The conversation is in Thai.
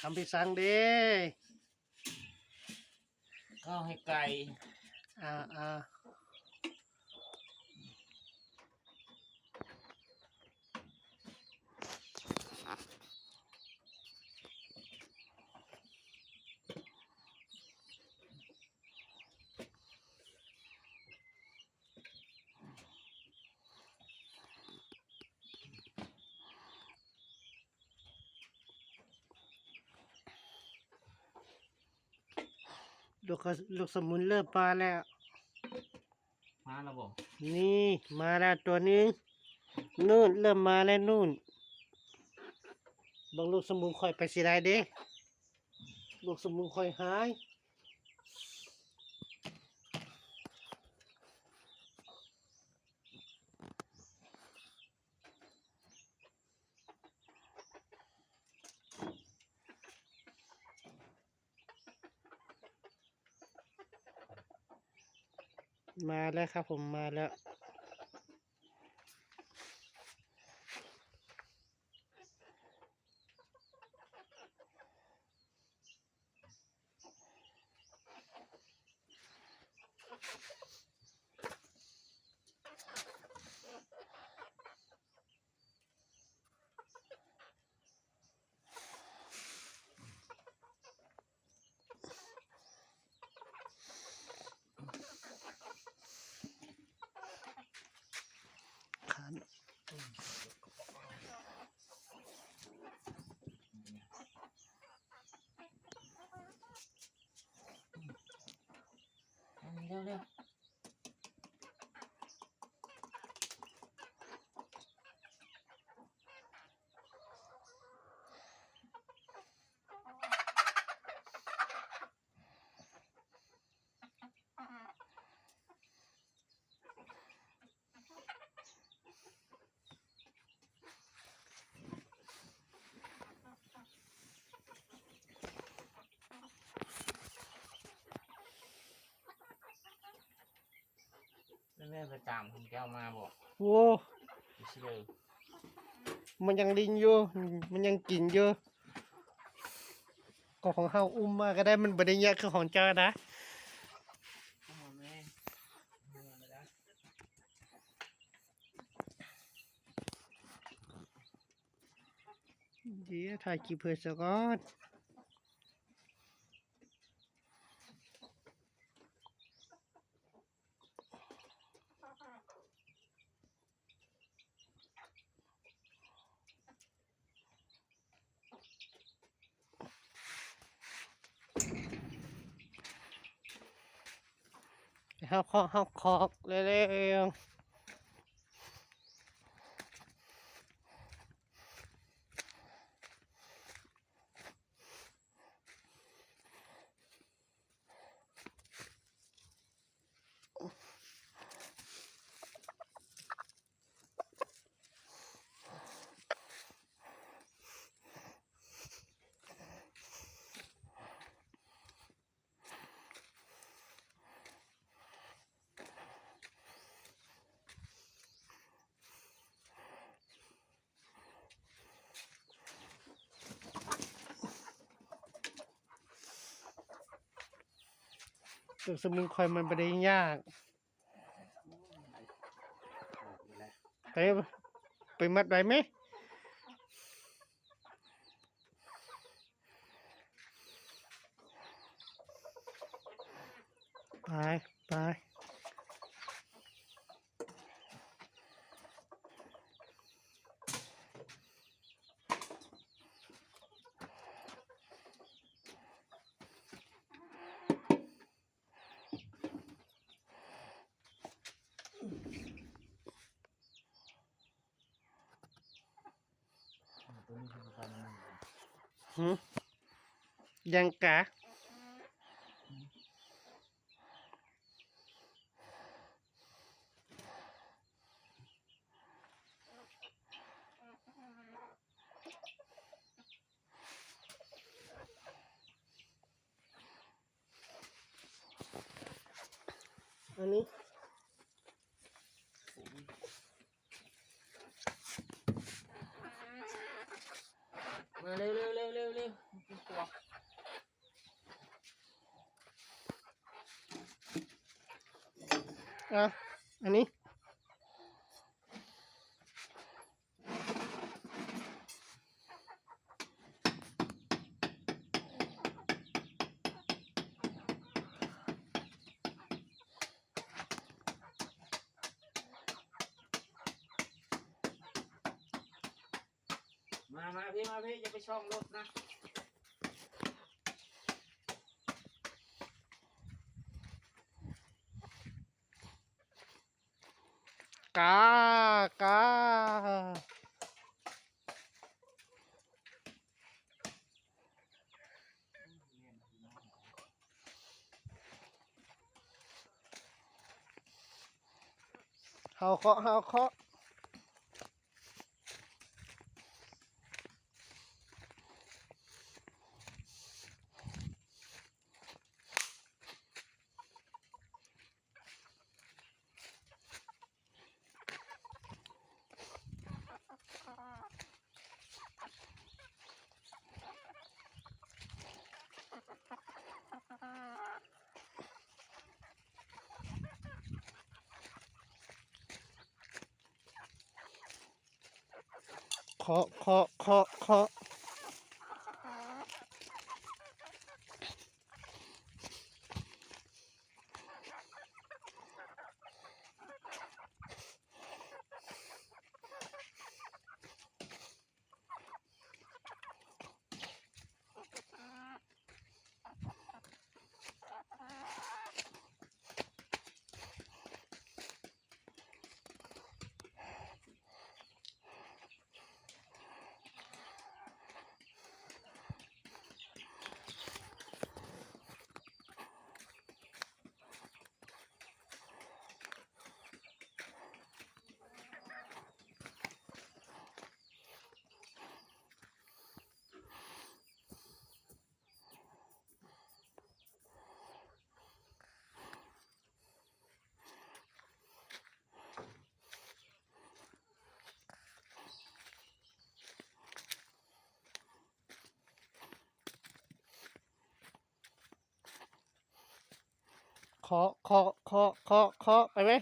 ทำไปสั่งดิข้าวให้ไก่อ่าลูกสมุนเริ่มมาแล้ว มาแล้วบอก นี่มาแล้วตัวนึงนู่นเริ่มมาแล้วนู่นบางลูกสมุนค่อยไปสิได้เด้ลูกสมุนค่อยหายมาแล้วครับผมมาแล้วขันเร็วแม่ประจำคุณแก้วมาบอก โว้ ไม่ใช่เลย มันยังลิงอยู่มันยังกินอยู่ก็ของเฮาอุ้มมาก็ได้มันบ่ได้แยกคือของเจ้านะแม่มาแล้ว เดี๋ยวถ่ายคลิปเพื่อซะก่อนเฮาคอกเร็วลูกสมุนคอยมันบ่ได้ยากไปมัดไว้ไหมไปตัวนี้คือการมัน ยังกะอันนี้มาเร็ว อ่ะอันนี้มาพี่อย่าไปช่องรถนะ กากาเฮาเคาะเฮาเคาะเคาะเคาะเคาะเคาะเคาะเคาะเคาะเคาะเคาะไปไหม